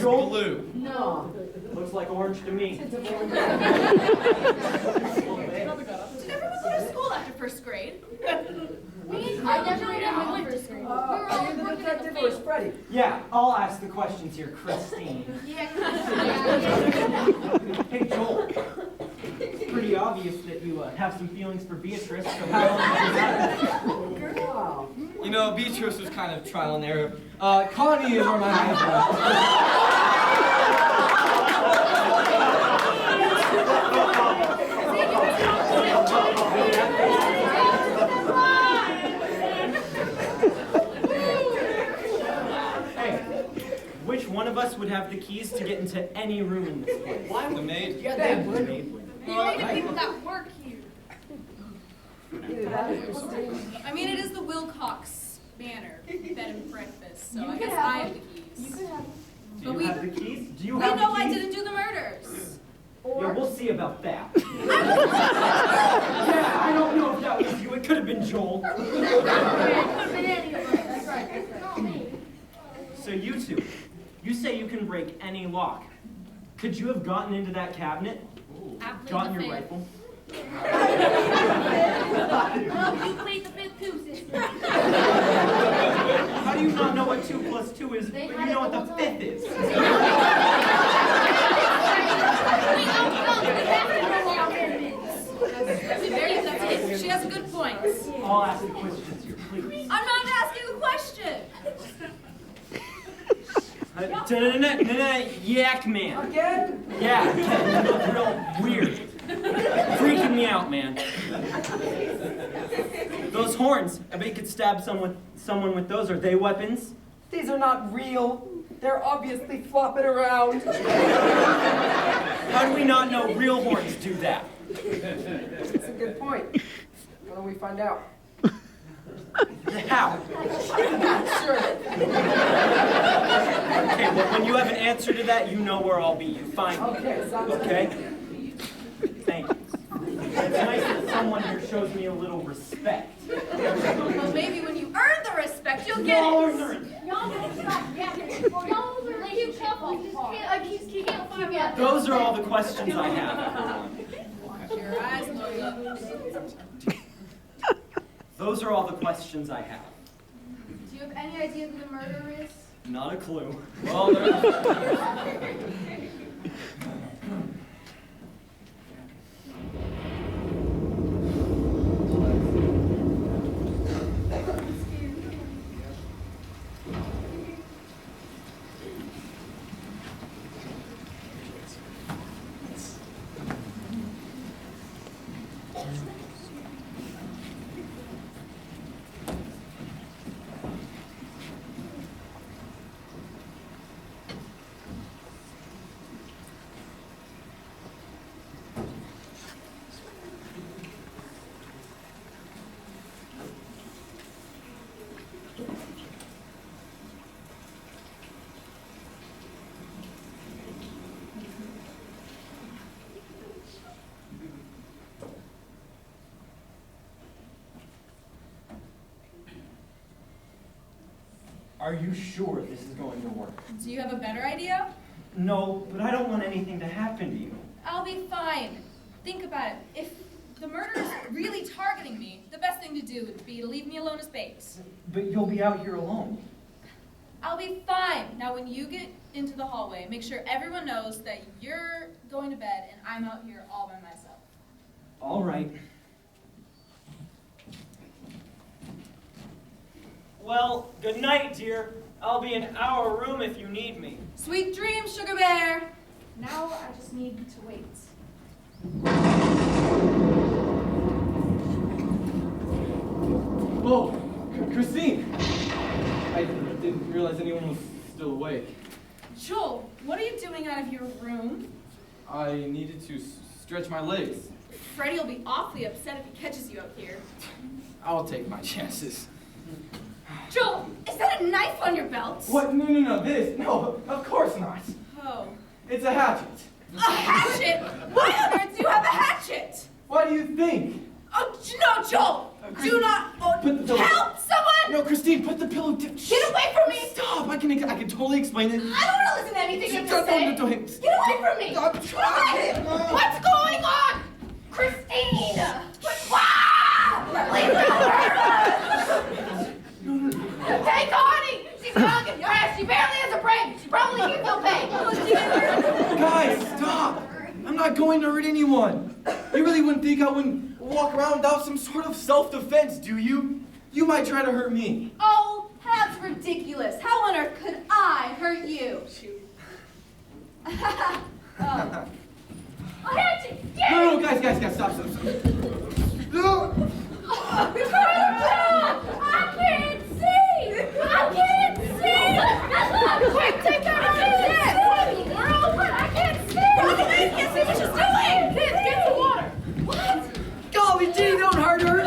Joel? blue. No. Looks like orange to me. Did everyone go to school after first grade? I never went to first grade. Are you the detective or is Freddy? Yeah, I'll ask the questions here, Christine. Yeah. Hey, Joel. It's pretty obvious that you have some feelings for Beatrice, so how long has that been? Wow. You know, Beatrice was kind of trial and error. Connie is where my eyes Hey, which one of us would have the keys to get into any room in this place? are. The maid. Yeah, they The would. maid would. You even people that work here. Either that or Christine. I mean, it is the Wilcox Manor bed and breakfast, so You I could guess have I have them. the keys. You could have. Do But you we- have the keys? Do you We have know the I keys? didn't do the murders. Yeah, we'll see about that. Yeah, I don't know if that was you. It could have been Joel. It could have been any of us. That's right. Not me. So you two, you say you can break any lock. Could you have gotten into that cabinet? Gotten your rifle? No, you played the fifth too, sister. How do you not know what 2 + 2 is, They but had you know it what the the whole 5th is? That's it. She has good points. I'll ask the questions here, please. I'm not asking a question. Yak man. Again? Yeah, you look real weird. Freaking me out, man. Those horns, I bet you could stab someone with those. Are they weapons? These are not real. They're obviously flopping around. How do we not know real horns do that? That's a good point. Why don't we find out? How? Sure. Okay, well, when you have an answer to that, you know where I'll be. You find me. Okay, sounds good. Okay? Thank you. It's nice that someone here shows me a little respect. Well, maybe when you earn the respect, you'll get No, it. ignorant. Y'all gotta stop yapping. Well, y'all are like couple. You can't find me out there. Those are all the questions I have, everyone. Your eyes look up. Those are all the questions I have. Do you have any idea who the murderer is? Not a clue. Well, Are you sure this is going to work? Do you have a better idea? No, but I don't want anything to happen to you. I'll be fine. Think about it. If the murderer's really targeting me, the best thing to do would be to leave me alone as bait. But you'll be out here alone. I'll be fine. Now, when you get into the hallway, make sure everyone knows that you're going to bed and I'm out here all by myself. All right. Well, good night, dear. I'll be in our room if you need me. Sweet dreams, Sugar Bear. Now I just need to wait. oh, Christine! I didn't realize anyone was still awake. Joel, what are you doing out of your room? I needed to stretch my legs. Freddy will be awfully upset if he catches you out here. I'll take my chances. Joel, is that a knife on your belt? What? No, this. No, of course not. Oh. It's a hatchet. A hatchet? Why on earth do you have a hatchet? Why do you think? Oh, no, Joel! Chris, Do not put the pillow- help someone! No, Christine, put the pillow down. Get away from me! Stop! I can totally explain it. I don't want to listen to anything you have to say. Don't. Get away from me! I'm trying. What's going on? Christine! Please don't hurt us! Hey, Connie! She's young and fresh. She barely has a brain. She probably can't feel pain. Guys, stop! I'm not going to hurt anyone. You really wouldn't think I wouldn't walk around without some sort of self-defense, do you? You might try to hurt me. Oh, that's ridiculous. How on earth could I hurt you? Oh, Hatchet! No, guys, stop. No! I can't see! Quick, take that out of here! What in the world? I can't see! I can't see what she's doing! Kids, get some water! What? Golly gee, don't hurt her.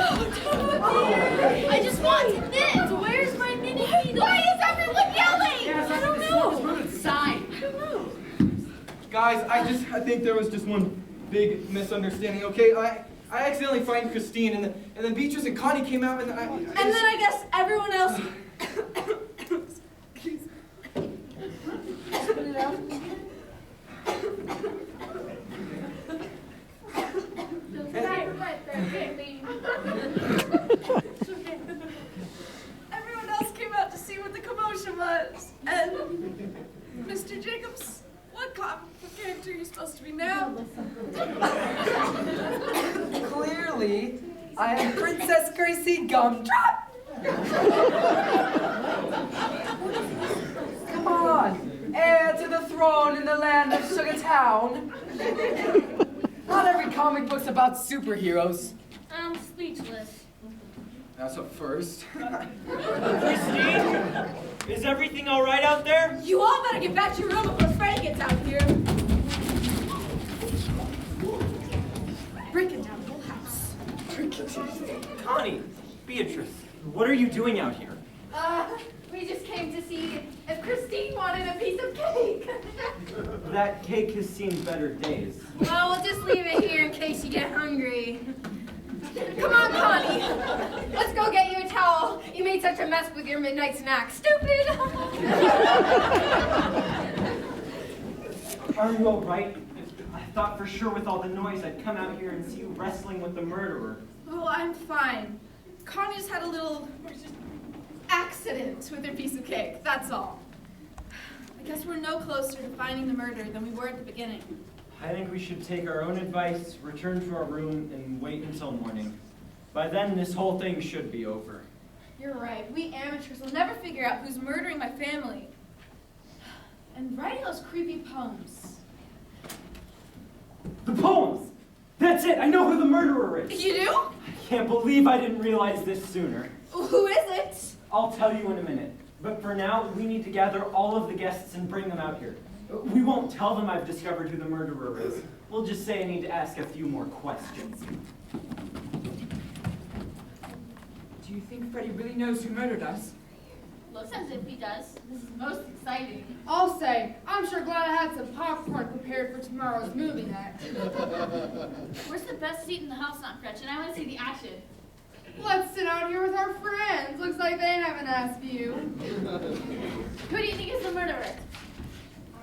I just want this! Where's my mini needle? Why is everyone yelling? I don't know! Sign! I don't know. Guys, I think there was just one big misunderstanding, okay? I accidentally find Christine, and then Beatrice and Connie came out, and I And then I guess everyone else. Spit it out. Everyone else came out to see what the commotion was. And Mr. Jacobs, what character are you supposed to be now? Clearly, I am Princess Gracie Gumdrop. Come on, heir to the throne in the land of Sugar Town. Not every comic book's about superheroes. I'm speechless. That's a first. Christine, is everything all right out there? You all better get back to your room before Freddy gets out here. Breaking down the whole house. Connie, Beatrice, what are you doing out here? We just came to see if Christine wanted a piece of cake. That cake has seen better days. Well, we'll just leave it here in case you get hungry. Come on, Connie. Let's go get you a towel. You made such a mess with your midnight snack. Stupid! Are you all right? I thought for sure with all the noise I'd come out here and see you wrestling with the murderer. Oh, I'm fine. Connie just had a little accident with her piece of cake, that's all. I guess we're no closer to finding the murderer than we were at the beginning. I think we should take our own advice, return to our room, and wait until morning. By then, this whole thing should be over. You're right. We amateurs will never figure out who's murdering my family. And writing those creepy poems. The poems! That's it! I know who the murderer is! You do? I can't believe I didn't realize this sooner. Who is it? I'll tell you in a minute. But for now, we need to gather all of the guests and bring them out here. We won't tell them I've discovered who the murderer is. We'll just say I need to ask a few more questions. Do you think Freddy really knows who murdered us? Looks as if he does. This is most exciting. I'll say, I'm sure glad I had some popcorn prepared for tomorrow's movie night. Where's the best seat in the house, Aunt Gretchen? I want to see the action. Let's sit out here with our friends. Looks like they haven't asked you. Who do you think is the murderer?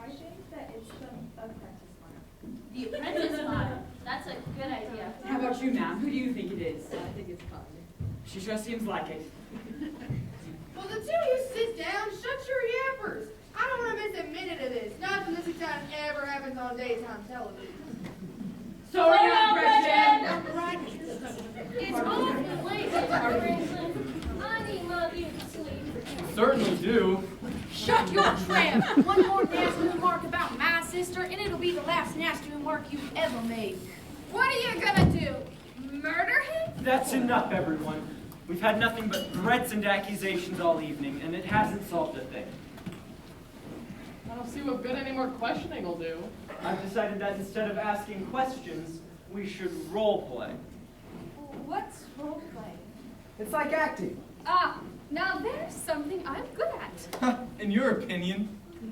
I think that it's the apprentice one. The apprentice one. That's a good idea. How about you, ma'am? Who do you think it is? I think it's Connie. She sure seems like it. Well, the two of you sit down, shut your yappers. I don't want to miss a minute of this. Nothing this exciting ever happens on daytime television. Sorry, Aunt Gretchen. It's awful late. I need love you to sleep. Certainly do. Shut your trap! One more nasty remark about my sister, and it'll be the last nasty remark you've ever made. What are you gonna do? Murder him? That's enough, everyone. We've had nothing but threats and accusations all evening, and it hasn't solved a thing. I don't see what good any more questioning will do. I've decided that instead of asking questions, we should role play. What's role play? It's like acting. Ah, now there's something I'm good at. In your opinion.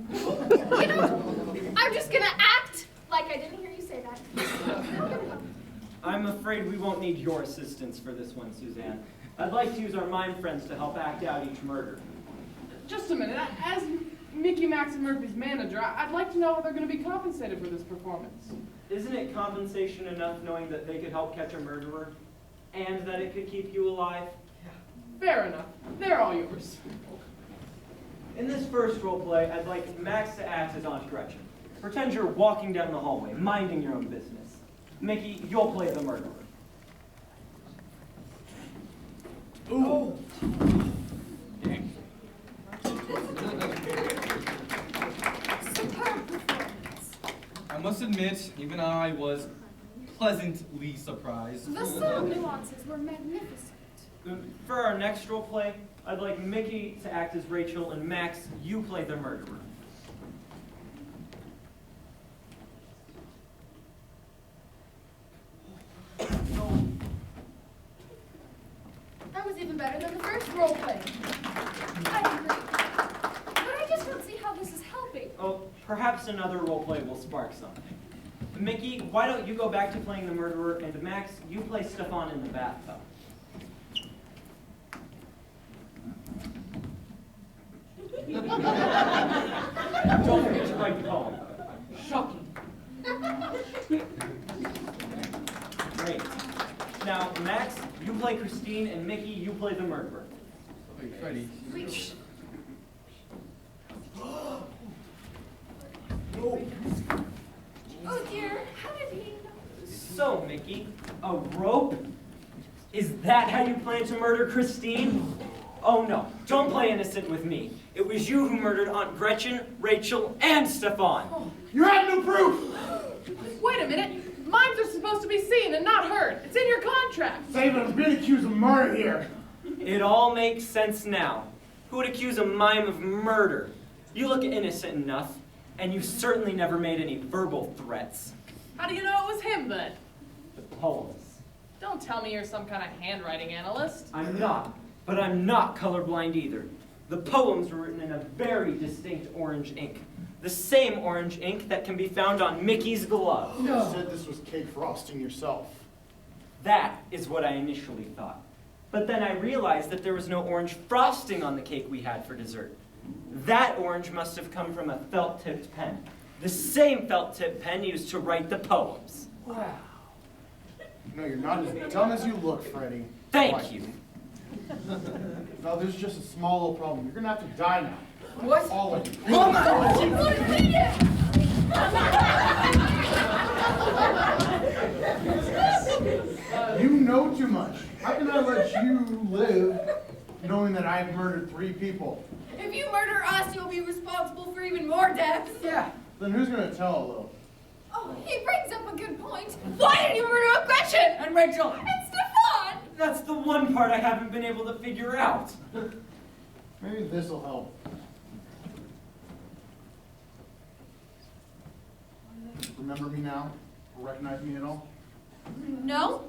You know, I'm just gonna act like I didn't hear you say that. I'm afraid we won't need your assistance for this one, Suzanne. I'd like to use our mime friends to help act out each murder. Just a minute. As Mickey, Max, and Murphy's manager, I'd like to know how they're going to be compensated for this performance. Isn't it compensation enough knowing that they could help catch a murderer? And that it could keep you alive? Fair enough. They're all yours. In this first role play, I'd like Max to act as Aunt Gretchen. Pretend you're walking down the hallway, minding your own business. Mickey, you'll play the murderer. Ooh. Superb performance. I must admit, even I was pleasantly surprised. The subtle nuances were magnificent. For our next role play, I'd like Mickey to act as Rachel, and Max, you play the murderer. That was even better than the first role play. I agree. But I just don't see how this is helping. Oh, perhaps another role play will spark something. Mickey, why don't you go back to playing the murderer, and Max, you play Stefan in the bathtub. Don't forget to write the poem. Shocking. Great. Now, Max, you play Christine, and Mickey, you play the murderer. Wait, Freddie. Oh dear, how did he know? So, Mickey, a rope? Is that how you plan to murder Christine? Oh no, don't play innocent with me. It was you who murdered Aunt Gretchen, Rachel, and Stefan. You have no proof! Wait a minute. Mimes are supposed to be seen and not heard. It's in your contract. Saban's been accused of murder here. It all makes sense now. Who would accuse a mime of murder? You look innocent enough, and you certainly never made any verbal threats. How do you know it was him then? The poems. Don't tell me you're some kind of handwriting analyst. I'm not, but I'm not colorblind either. The poems were written in a very distinct orange ink. The same orange ink that can be found on Mickey's glove. You said this was cake frosting yourself. That is what I initially thought. But then I realized that there was no orange frosting on the cake we had for dessert. That orange must have come from a felt-tipped pen. The same felt-tipped pen used to write the poems. Wow. No, you're not as dumb as you look, Freddie. Thank you. No, there's just a small little problem. You're gonna have to die now. What? All of you. Oh my God! Read it! You know too much. How can I let you live knowing that I've murdered 3 people? If you murder us, you'll be responsible for even more deaths. Yeah. Then who's gonna tell, though? Oh, he brings up a good point. Why did you murder Gretchen? And Rachel. And Stefan? That's the one part I haven't been able to figure out. Maybe this'll help. Remember me now? Or recognize me at all? No.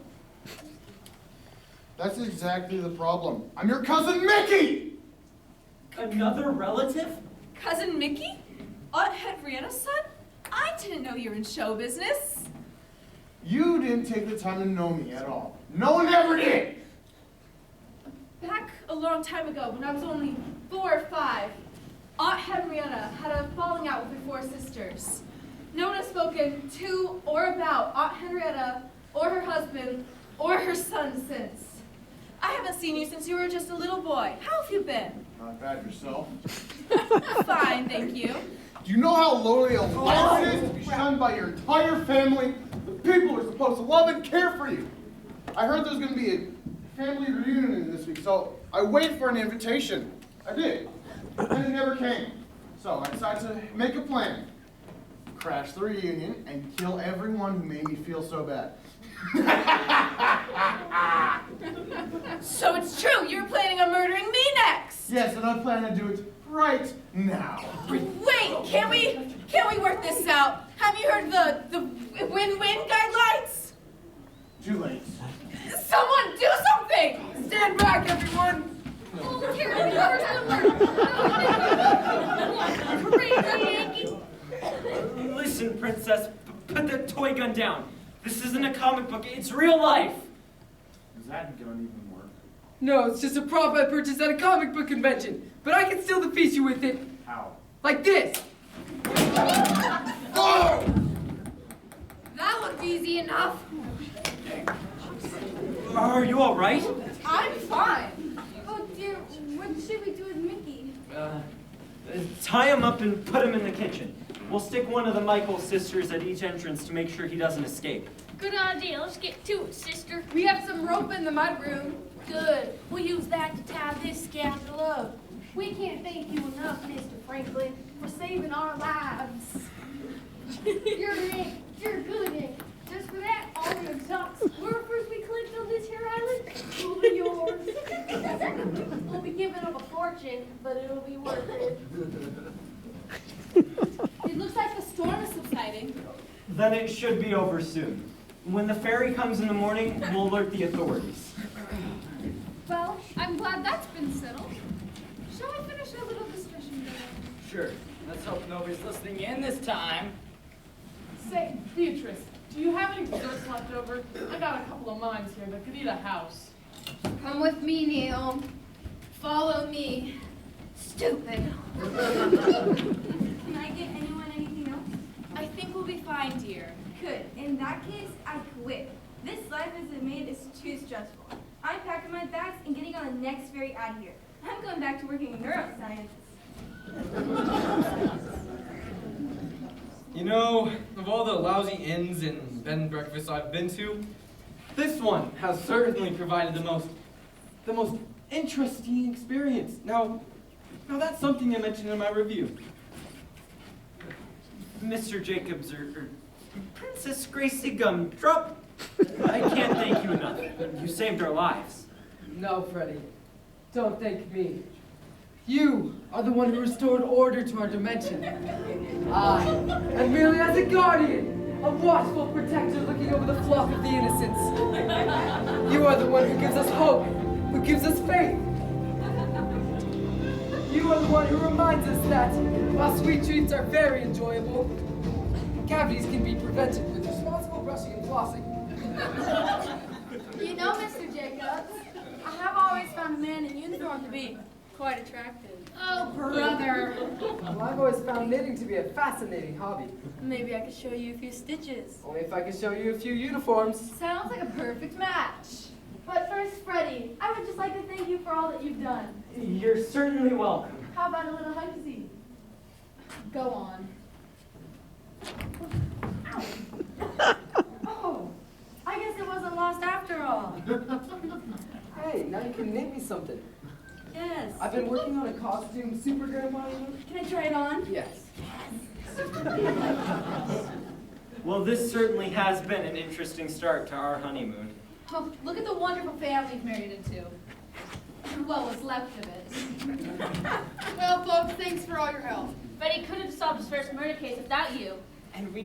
That's exactly the problem. I'm your cousin Mickey! Another relative? Cousin Mickey? Aunt Henrietta's son? I didn't know you were in show business. You didn't take the time to know me at all. No one ever did! Back a long time ago, when I was only 4 or 5, Aunt Henrietta had a falling out with her 4 sisters. No one has spoken to or about Aunt Henrietta, or her husband, or her son since. I haven't seen you since you were just a little boy. How have you been? Not bad yourself. Fine, thank you. Do you know how lonely a life it is to be shunned by your entire family? The people who are supposed to love and care for you. I heard there's going to be a family reunion this week, so I waited for an invitation. I did. And it never came. So I decided to make a plan. Crash the reunion and kill everyone who made me feel so bad. So it's true, you're planning on murdering me next! Yes, and I plan to do it right now. Wait, can't we work this out? Have you heard the win-win guidelines? Too late. Someone do something! Stand back, everyone! Oh, here, Crazy. Listen, princess, put that toy gun down. This isn't a comic book, it's real life. Does that gun even work? No, it's just a prop I purchased at a comic book convention. But I can still defeat you with it. How? Like this. Oh! That looked easy enough. Are you all right? I'm fine. Oh dear, what should we do with Mickey? Tie him up and put him in the kitchen. We'll stick one of the Michael sisters at each entrance to make sure he doesn't escape. Good idea. Let's get to it, sister. We have some rope in the mudroom. Good. We'll use that to tie this scoundrel up. We can't thank you enough, Mr. Franklin, for saving our lives. You're Nick. You're good, Nick. Just for that, all your socks. Where first we clicked on this here island, will be yours. We'll be giving up a fortune, but it'll be worth it. It looks like the storm is subsiding. Then it should be over soon. When the ferry comes in the morning, we'll alert the authorities. Well, I'm glad that's been settled. Shall we finish our little discussion today? Sure. Let's hope nobody's listening in this time. Say, Beatrice, do you have any desserts left over? I got a couple of mines here that could eat a house. Come with me, Neil. Follow me. Stupid. Can I get anyone anything else? I think we'll be fine, dear. Good. In that case, I quit. This life as a maid is too stressful. I'm packing my bags and getting on the next ferry out of here. I'm going back to working in neuroscience. You know, of all the lousy inns and bed and breakfasts I've been to, this one has certainly provided the most interesting experience. Now that's something I mentioned in my review. Mr. Jacobs or Princess Gracie Gumdrop, I can't thank you enough. You saved our lives. No, Freddy. Don't thank me. You are the one who restored order to our dimension. I am merely as a guardian, a watchful protector looking over the flock of the innocents. You are the one who gives us hope, who gives us faith. You are the one who reminds us that, while sweet treats are very enjoyable, cavities can be prevented with responsible brushing and flossing. You know, Mr. Jacobs, I have always found a man in uniform to be quite attractive. Oh, brother. Well, I've always found knitting to be a fascinating hobby. Maybe I could show you a few stitches. Only if I could show you a few uniforms. Sounds like a perfect match. But first, Freddie, I would just like to thank you for all that you've done. You're certainly welcome. How about a little hug-a-see? Go on. Oh, I guess it wasn't lost after all. Hey, now you can knit me something. Yes. I've been working on a costume super grandma. Can I try it on? Yes. Well, this certainly has been an interesting start to our honeymoon. Oh, look at the wonderful family you've married into. Well, what's left of it. Well, folks, thanks for all your help. But he couldn't have solved his first murder case without you. And we